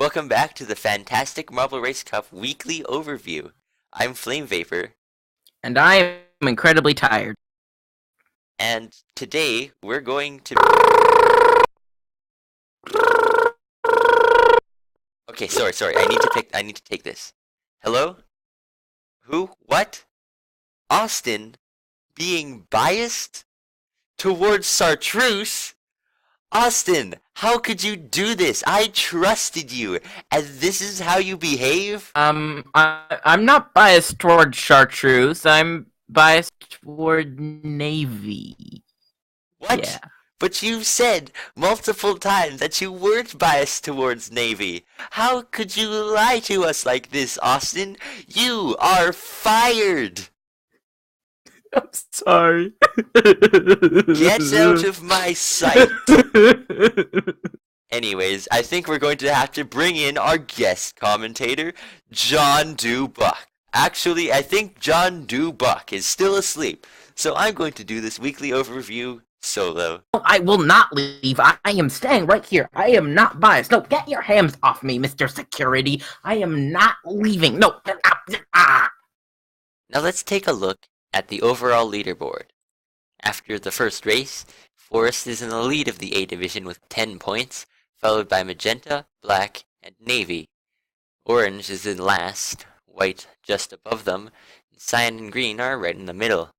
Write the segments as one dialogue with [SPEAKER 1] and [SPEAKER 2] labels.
[SPEAKER 1] Welcome back to the Fantastic Marble Race Cup Weekly Overview. I'm Flame Vapor,
[SPEAKER 2] And I am incredibly tired.
[SPEAKER 1] and today we're going to... Okay, sorry, I need to take this. Hello? Who? What? Austin? Being biased? Towards Chartreuse? Austin, how could you do this? I trusted you, and this is how you behave?
[SPEAKER 2] I'm not biased toward chartreuse. I'm biased toward navy.
[SPEAKER 1] What?
[SPEAKER 2] Yeah.
[SPEAKER 1] But you said multiple times that you weren't biased towards Navy. How could you lie to us like this, Austin? You are fired!
[SPEAKER 2] I'm sorry.
[SPEAKER 1] Get out of my sight! Anyways, I think we're going to have to bring in our guest commentator, John Dubuck. Actually, I think John Dubuck is still asleep, so I'm going to do this weekly overview solo.
[SPEAKER 2] I will not leave. I am staying right here. I am not biased. No, get your hands off me, Mr. Security. I am not leaving. No.
[SPEAKER 1] Now let's take a look at the overall leaderboard. After the first race, Forest is in the lead of the A division with 10 points, followed by Magenta, Black, and Navy. Orange is in last, White just above them, and Cyan and Green are right in the middle.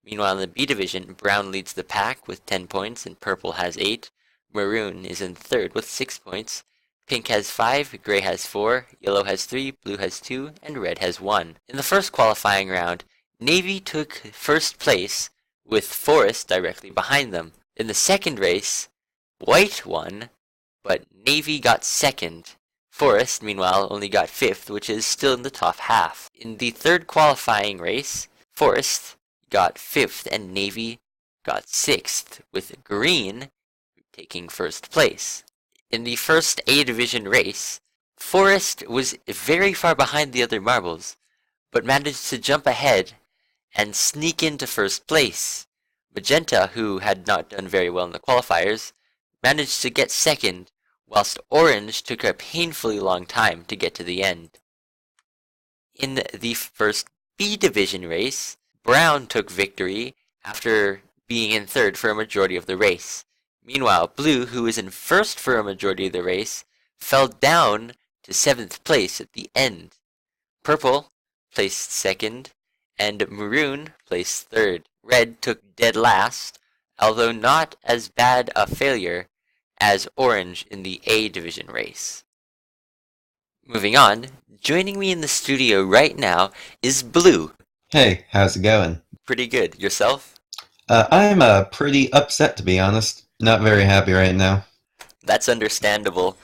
[SPEAKER 1] Meanwhile, in the B division, Brown leads the pack with 10 points and Purple has 8. Maroon is in third with 6 points. Pink has 5, Gray has 4, Yellow has 3, Blue has 2, and Red has 1. In the first qualifying round, Navy took first place with Forest directly behind them. In the second race, White won, but Navy got second. Forest, meanwhile, only got 5th, which is still in the top half. In the third qualifying race, Forest got 5th and Navy got 6th, with Green taking first place. In the first A division race, Forest was very far behind the other marbles, but managed to jump ahead and sneak into first place. Magenta, who had not done very well in the qualifiers, managed to get second, whilst Orange took a painfully long time to get to the end. In the first B division race, Brown took victory after being in third for a majority of the race. Meanwhile, Blue, who was in first for a majority of the race, fell down to 7th place at the end. Purple placed second, and Maroon placed third. Red took dead last, although not as bad a failure as Orange in the A division race. Moving on, joining me in the studio right now is Blue.
[SPEAKER 3] Hey, how's it going?
[SPEAKER 1] Pretty good. Yourself?
[SPEAKER 3] I'm pretty upset, to be honest. Not very happy right now.
[SPEAKER 1] That's understandable.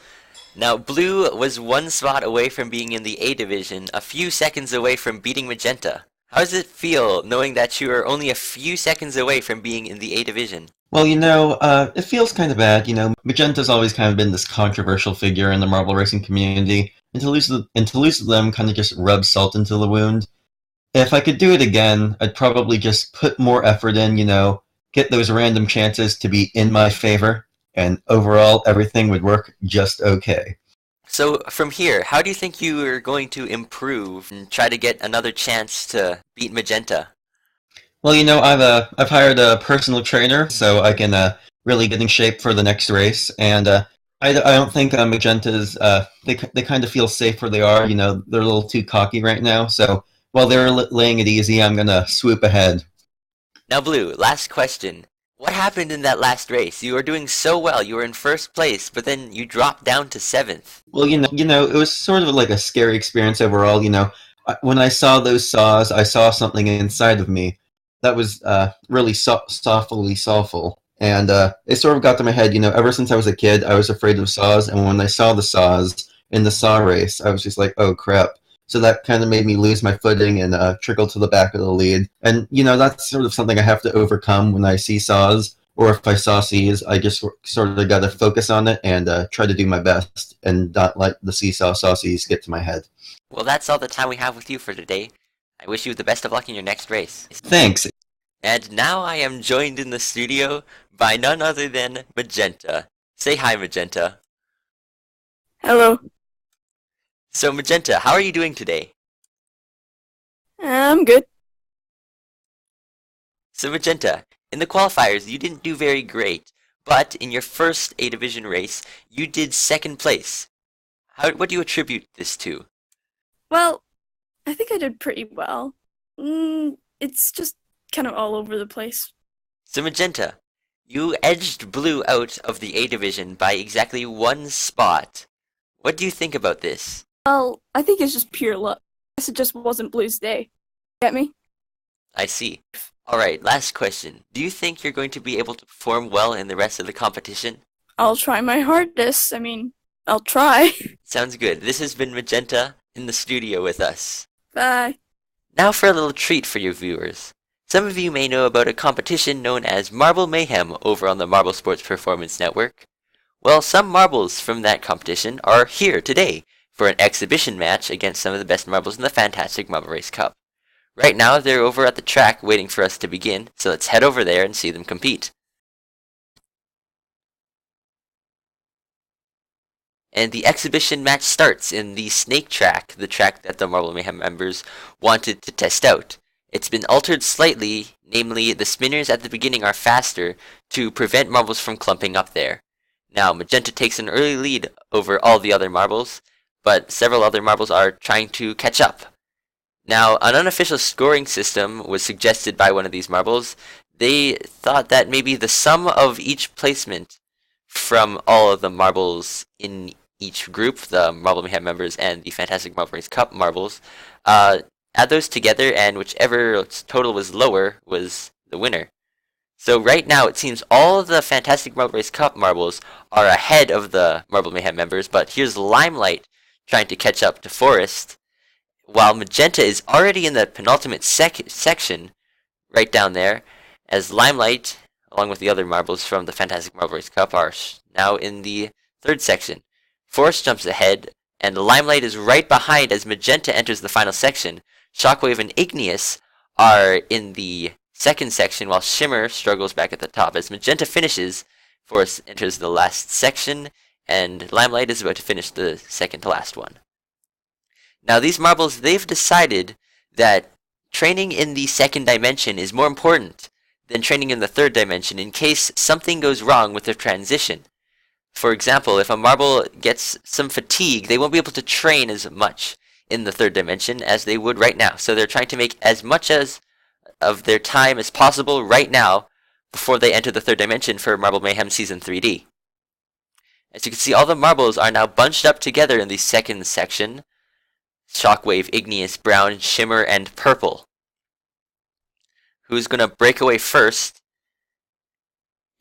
[SPEAKER 1] Now, Blue was one spot away from being in the A division, a few seconds away from beating Magenta. How does it feel knowing that you are only a few seconds away from being in the A division?
[SPEAKER 3] Well, it feels kind of bad. Magenta's always kind of been this controversial figure in the marble racing community, and to lose to them kind of just rubs salt into the wound. If I could do it again, I'd probably just put more effort in, get those random chances to be in my favor, and overall everything would work just okay.
[SPEAKER 1] So, from here, how do you think you are going to improve and try to get another chance to beat Magenta?
[SPEAKER 3] Well, I've hired a personal trainer, so I can really get in shape for the next race, and I don't think Magenta's, they kind of feel safe where they are, they're a little too cocky right now, so while they're laying it easy, I'm gonna swoop ahead.
[SPEAKER 1] Now, Blue, last question. What happened in that last race? You were doing so well. You were in first place, but then you dropped down to 7th.
[SPEAKER 3] Well, it was sort of like a scary experience overall. When I saw those saws, I saw something inside of me that was really softly soulful, and it sort of got to my head. Ever since I was a kid, I was afraid of saws, and when I saw the saws in the saw race, I was just like, oh crap. So that kind of made me lose my footing and trickle to the back of the lead. And, that's sort of something I have to overcome when I see saws, or if I saw Cs, I just sort of got to focus on it and try to do my best and not let the seesaw saucies get to my head.
[SPEAKER 1] Well, that's all the time we have with you for today. I wish you the best of luck in your next race.
[SPEAKER 3] Thanks.
[SPEAKER 1] And now I am joined in the studio by none other than Magenta. Say hi, Magenta.
[SPEAKER 4] Hello.
[SPEAKER 1] So Magenta, how are you doing today?
[SPEAKER 4] I'm good.
[SPEAKER 1] So Magenta, in the qualifiers you didn't do very great, but in your first A Division race you did second place. What do you attribute this to?
[SPEAKER 4] Well, I think I did pretty well. It's just kind of all over the place.
[SPEAKER 1] So Magenta, you edged Blue out of the A Division by exactly 1 spot. What do you think about this?
[SPEAKER 4] Well, I think it's just pure luck. I guess it just wasn't Blue's day. Get me?
[SPEAKER 1] I see. Alright, last question. Do you think you're going to be able to perform well in the rest of the competition?
[SPEAKER 4] I'll try my hardest. I'll try.
[SPEAKER 1] Sounds good. This has been Magenta in the studio with us.
[SPEAKER 4] Bye.
[SPEAKER 1] Now for a little treat for your viewers. Some of you may know about a competition known as Marble Mayhem over on the Marble Sports Performance Network. Well, some marbles from that competition are here today for an exhibition match against some of the best marbles in the Fantastic Marble Race Cup. Right now, they're over at the track waiting for us to begin, so let's head over there and see them compete. And the exhibition match starts in the Snake Track, the track that the Marble Mayhem members wanted to test out. It's been altered slightly, namely the spinners at the beginning are faster to prevent marbles from clumping up there. Now, Magenta takes an early lead over all the other marbles, but several other marbles are trying to catch up. Now, an unofficial scoring system was suggested by one of these marbles. They thought that maybe the sum of each placement from all of the marbles in each group, the Marble Mayhem members and the Fantastic Marble Race Cup marbles, add those together, and whichever total was lower was the winner. So right now, it seems all of the Fantastic Marble Race Cup marbles are ahead of the Marble Mayhem members, but here's Limelight trying to catch up to Forest, while Magenta is already in the penultimate section, right down there, as Limelight, along with the other marbles from the Fantastic Marble Race Cup, are now in the third section. Forest jumps ahead, and Limelight is right behind as Magenta enters the final section. Shockwave and Igneous are in the second section, while Shimmer struggles back at the top. As Magenta finishes, Forest enters the last section, and Limelight is about to finish the second to last one. Now these marbles, they've decided that training in the second dimension is more important than training in the third dimension in case something goes wrong with the transition. For example, if a marble gets some fatigue, they won't be able to train as much in the third dimension as they would right now. So they're trying to make as much of their time as possible right now before they enter the third dimension for Marble Mayhem Season 3D. As you can see, all the marbles are now bunched up together in the second section. Shockwave, Igneous, Brown, Shimmer, and Purple. Who's going to break away first?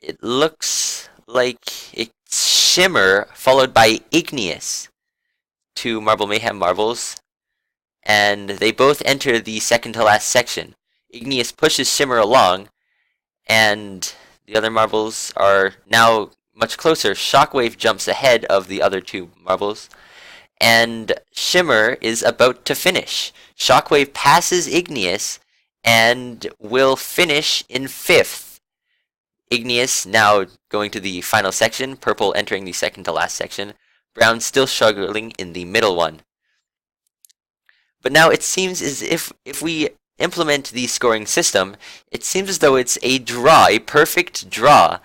[SPEAKER 1] It looks like it's Shimmer, followed by Igneous. 2 Marble Mayhem marbles. And they both enter the second to last section. Igneous pushes Shimmer along, and the other marbles are now much closer. Shockwave jumps ahead of the other 2 marbles, and Shimmer is about to finish. Shockwave passes Igneous and will finish in 5th. Igneous now going to the final section, Purple entering the second to last section, Brown still struggling in the middle one. But now it seems as if we implement the scoring system, it seems as though it's a draw, a perfect draw.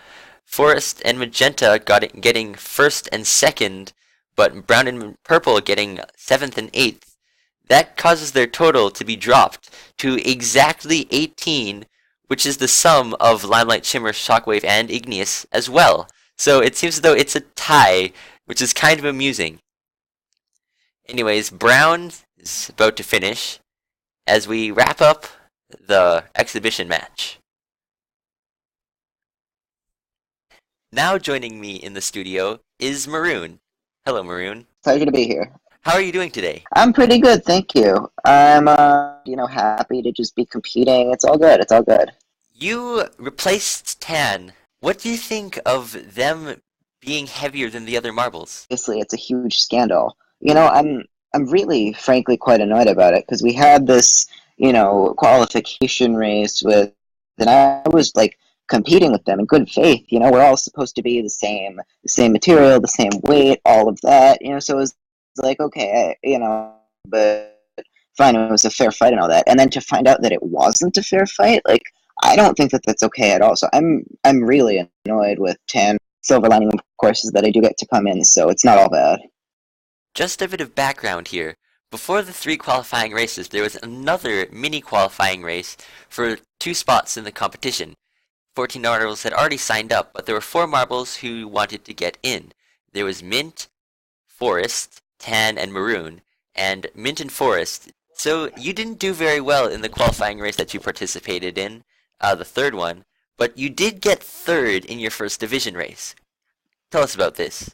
[SPEAKER 1] Forest and Magenta getting first and second, but Brown and Purple getting 7th and 8th. That causes their total to be dropped to exactly 18, which is the sum of Limelight, Shimmer, Shockwave, and Igneous as well. So it seems as though it's a tie, which is kind of amusing. Anyways, Brown is about to finish as we wrap up the exhibition match. Now joining me in the studio is Maroon. Hello, Maroon.
[SPEAKER 5] Pleasure to be here.
[SPEAKER 1] How are you doing today?
[SPEAKER 5] I'm pretty good, thank you. I'm, happy to just be competing. It's all good. It's all good.
[SPEAKER 1] You replaced Tan. What do you think of them being heavier than the other marbles?
[SPEAKER 5] Obviously, it's a huge scandal. I'm really, frankly, quite annoyed about it because we had this, qualification race with, and I was competing with them in good faith. We're all supposed to be the same material, the same weight, all of that. So it was like, okay, but fine, it was a fair fight and all that. And then to find out that it wasn't a fair fight, like, I don't think that that's okay at all. So I'm really annoyed with Tan. Silver lining, of course, is that I do get to come in, so it's not all bad.
[SPEAKER 1] Just a bit of background here. Before the 3 qualifying races, there was another mini qualifying race for 2 spots in the competition. 14 marbles had already signed up, but there were 4 marbles who wanted to get in. There was Mint, Forest, Tan, and Maroon, and Mint and Forest. So you didn't do very well in the qualifying race that you participated in, the 3rd one, but you did get 3rd in your first division race. Tell us about this.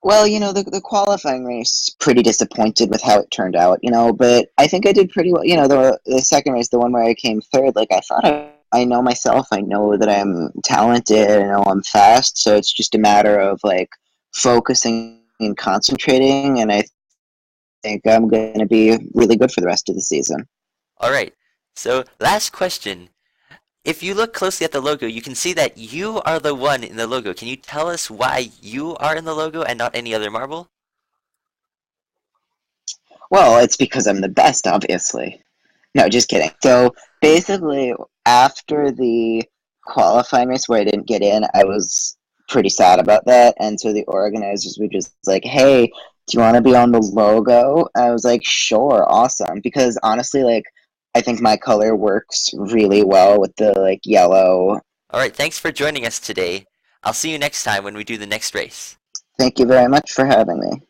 [SPEAKER 5] Well, the qualifying race, pretty disappointed with how it turned out, but I think I did pretty well. The second race, the one where I came third, like, I thought I know myself. I know that I'm talented. I know I'm fast. So it's just a matter of, like, focusing and concentrating, and I think I'm going to be really good for the rest of the season.
[SPEAKER 1] Alright, so last question. If you look closely at the logo, you can see that you are the one in the logo. Can you tell us why you are in the logo and not any other marble?
[SPEAKER 5] Well, it's because I'm the best, obviously. No, just kidding. So basically, after the qualifying race where I didn't get in, I was pretty sad about that. And so the organizers were just like, hey, do you want to be on the logo? I was like, sure, awesome. Because honestly, like, I think my color works really well with the, like, yellow.
[SPEAKER 1] Alright, thanks for joining us today. I'll see you next time when we do the next race.
[SPEAKER 5] Thank you very much for having me.